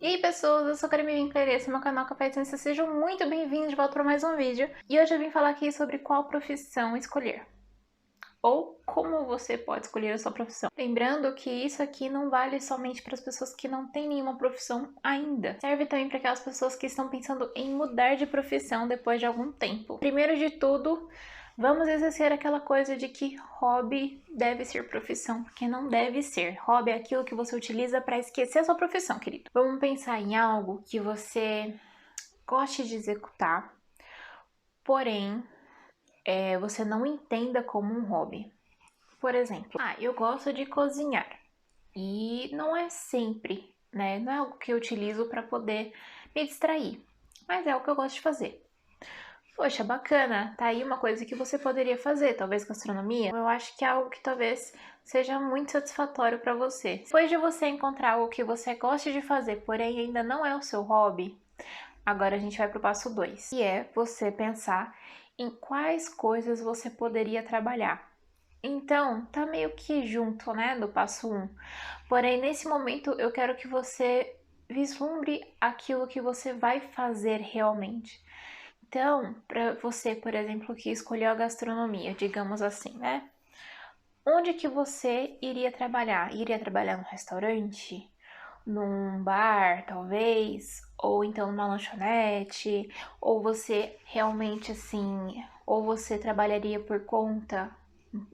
E aí pessoas, eu sou a Carmen Winkler, esse é meu canal Café de Ciência, sejam muito bem-vindos de volta para mais um vídeo. E hoje eu vim falar aqui sobre qual profissão escolher, ou como você pode escolher a sua profissão. Lembrando que isso aqui não vale somente para as pessoas que não têm nenhuma profissão ainda. Serve também para aquelas pessoas que estão pensando em mudar de profissão depois de algum tempo. Primeiro de tudo, vamos exercer aquela coisa de que hobby deve ser profissão, porque não deve ser. Hobby é aquilo que você utiliza para esquecer a sua profissão, querido. Vamos pensar em algo que você goste de executar, porém você não entenda como um hobby. Por exemplo, eu gosto de cozinhar e não é sempre, né? Não é algo que eu utilizo para poder me distrair, mas é o que eu gosto de fazer. Poxa, bacana, tá aí uma coisa que você poderia fazer, talvez gastronomia. Eu acho que é algo que talvez seja muito satisfatório para você. Depois de você encontrar algo que você gosta de fazer, porém ainda não é o seu hobby, agora a gente vai pro passo 2, que é você pensar em quais coisas você poderia trabalhar. Então, tá meio que junto, né, do passo 1. Porém, nesse momento eu quero que você vislumbre aquilo que você vai fazer realmente. Então, para você, por exemplo, que escolheu a gastronomia, digamos assim, né? Onde que você iria trabalhar? Iria trabalhar num restaurante? Num bar, talvez? Ou então numa lanchonete? Ou você realmente assim, ou você trabalharia por conta,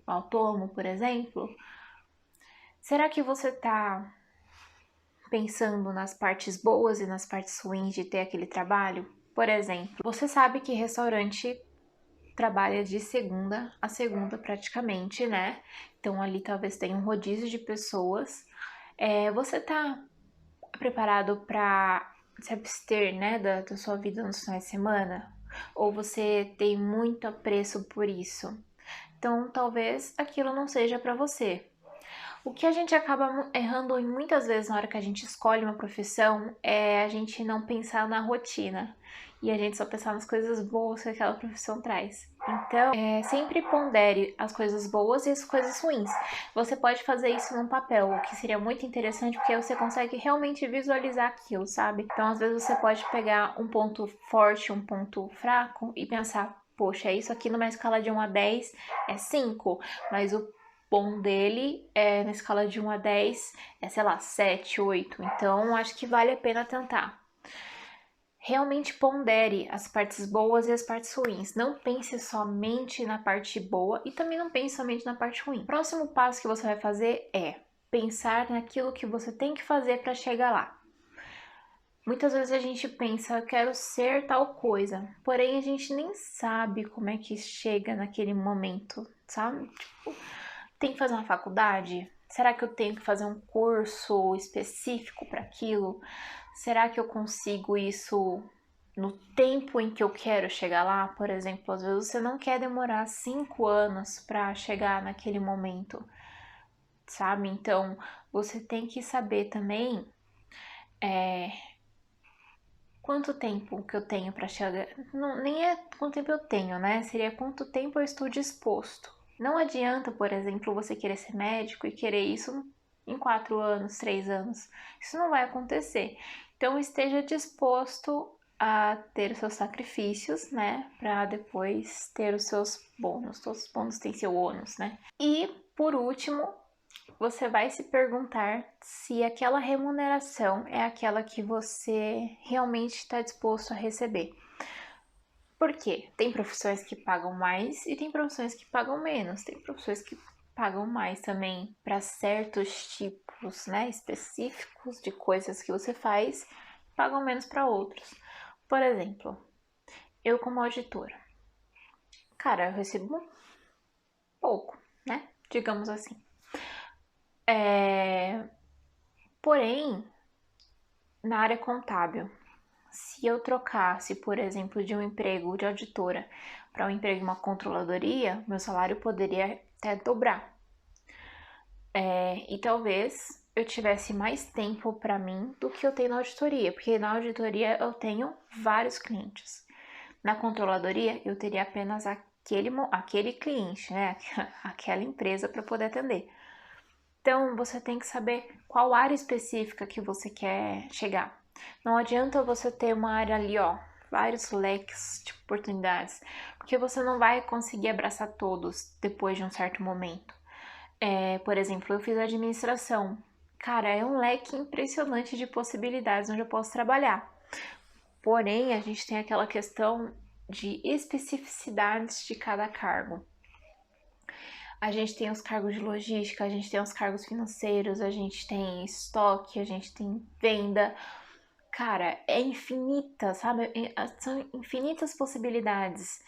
autônomo, por exemplo? Será que você tá pensando nas partes boas e nas partes ruins de ter aquele trabalho? Por exemplo, você sabe que restaurante trabalha de segunda a segunda praticamente, né? Então ali talvez tenha um rodízio de pessoas. Você tá preparado para se abster, né, da sua vida nos finais de semana? Ou você tem muito apreço por isso? Então talvez aquilo não seja para você. O que a gente acaba errando muitas vezes na hora que a gente escolhe uma profissão é a gente não pensar na rotina e a gente só pensar nas coisas boas que aquela profissão traz. Então, sempre pondere as coisas boas e as coisas ruins. Você pode fazer isso num papel, o que seria muito interessante porque você consegue realmente visualizar aquilo, sabe? Então, às vezes você pode pegar um ponto forte, um ponto fraco e pensar, poxa, isso aqui numa escala de 1 a 10 é 5, mas o bom dele na escala de 1 a 10 é, sei lá, 7, 8. Então, acho que vale a pena tentar. Realmente pondere as partes boas e as partes ruins. Não pense somente na parte boa e também não pense somente na parte ruim. O próximo passo que você vai fazer é pensar naquilo que você tem que fazer para chegar lá. Muitas vezes a gente pensa, eu quero ser tal coisa, porém a gente nem sabe como é que chega naquele momento, sabe? Tipo, tem que fazer uma faculdade? Será que eu tenho que fazer um curso específico para aquilo? Será que eu consigo isso no tempo em que eu quero chegar lá? Por exemplo, às vezes você não quer demorar 5 anos para chegar naquele momento, sabe? Então você tem que saber também quanto tempo que eu tenho para chegar. Não, nem é quanto tempo eu tenho, né? Seria quanto tempo eu estou disposto. Não adianta, por exemplo, você querer ser médico e querer isso em 4 anos, 3 anos. Isso não vai acontecer. Então esteja disposto a ter os seus sacrifícios, né? Para depois ter os seus bônus. Todos os bônus têm seu ônus, né? E por último, você vai se perguntar se aquela remuneração é aquela que você realmente está disposto a receber. Por quê? Tem profissões que pagam mais e tem profissões que pagam menos. Tem profissões que pagam mais também para certos tipos, né, específicos de coisas que você faz, pagam menos para outros. Por exemplo, eu como auditora, cara, eu recebo pouco, né? Digamos assim. Porém, na área contábil, se eu trocasse, por exemplo, de um emprego de auditora para um emprego em uma controladoria, meu salário poderia até dobrar. E talvez eu tivesse mais tempo para mim do que eu tenho na auditoria, porque na auditoria eu tenho vários clientes. Na controladoria eu teria apenas aquele cliente, né? Aquela empresa para poder atender. Então você tem que saber qual área específica que você quer chegar. Não adianta você ter uma área ali, ó, vários leques de oportunidades, porque você não vai conseguir abraçar todos depois de um certo momento. Por exemplo, eu fiz administração. Cara, é um leque impressionante de possibilidades onde eu posso trabalhar. Porém, a gente tem aquela questão de especificidades de cada cargo. A gente tem os cargos de logística, a gente tem os cargos financeiros, a gente tem estoque, a gente tem venda. Cara, é infinita, sabe? São infinitas possibilidades.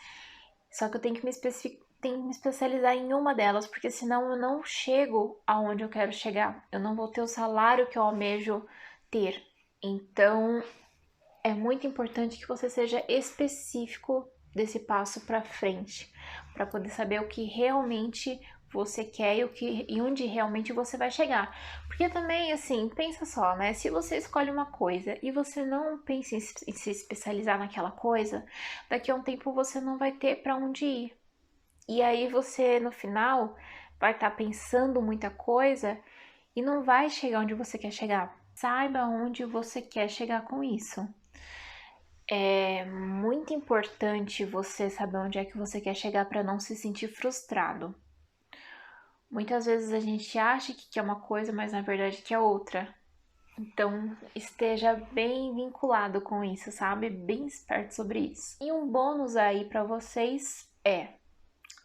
Só que eu tenho que me especializar em uma delas, porque senão eu não chego aonde eu quero chegar. Eu não vou ter o salário que eu almejo ter. Então, é muito importante que você seja específico desse passo para frente, para poder saber o que realmente você quer e onde realmente você vai chegar. Porque também, assim, pensa só, né? Se você escolhe uma coisa e você não pensa em se especializar naquela coisa, daqui a um tempo você não vai ter para onde ir. E aí você, no final, vai estar pensando muita coisa e não vai chegar onde você quer chegar. Saiba onde você quer chegar com isso. É muito importante você saber onde é que você quer chegar para não se sentir frustrado. Muitas vezes a gente acha que quer uma coisa, mas na verdade quer outra. Então, esteja bem vinculado com isso, sabe? Bem esperto sobre isso. E um bônus aí para vocês é: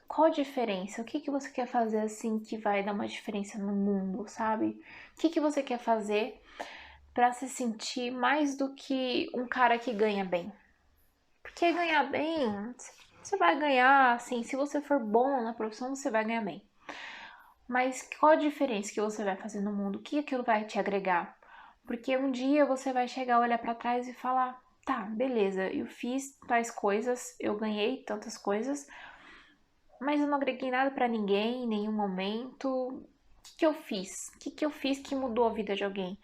qual a diferença? O que você quer fazer assim que vai dar uma diferença no mundo, sabe? O que você quer fazer para se sentir mais do que um cara que ganha bem? Porque ganhar bem, você vai ganhar, assim, se você for bom na profissão, você vai ganhar bem. Mas qual a diferença que você vai fazer no mundo? O que aquilo vai te agregar? Porque um dia você vai chegar, olhar para trás e falar: tá, beleza, eu fiz tais coisas, eu ganhei tantas coisas, mas eu não agreguei nada para ninguém em nenhum momento. O que eu fiz? O que eu fiz que mudou a vida de alguém?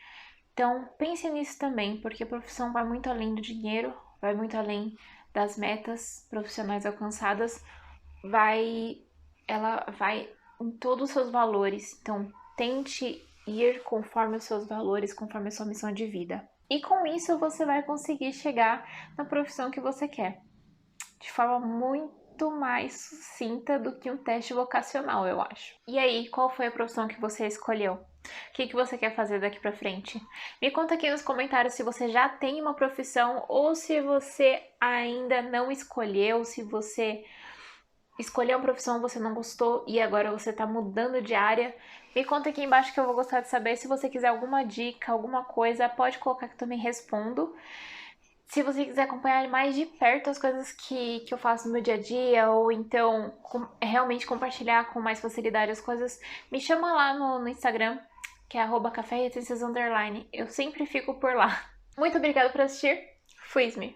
Então, pense nisso também, porque a profissão vai muito além do dinheiro, vai muito além das metas profissionais alcançadas, ela vai em todos os seus valores. Então, tente ir conforme os seus valores, conforme a sua missão de vida. E com isso você vai conseguir chegar na profissão que você quer, de forma muito mais sucinta do que um teste vocacional, eu acho. E aí, qual foi a profissão que você escolheu? O que você quer fazer daqui pra frente? Me conta aqui nos comentários se você já tem uma profissão ou se você ainda não escolheu, se você escolheu uma profissão, você não gostou e agora você tá mudando de área. Me conta aqui embaixo que eu vou gostar de saber. Se você quiser alguma dica, alguma coisa, pode colocar que eu também respondo. Se você quiser acompanhar mais de perto as coisas que eu faço no meu dia a dia, ou então realmente compartilhar com mais facilidade as coisas, me chama lá no Instagram, que é @café_. Eu sempre fico por lá. Muito obrigada por assistir. Fui-me!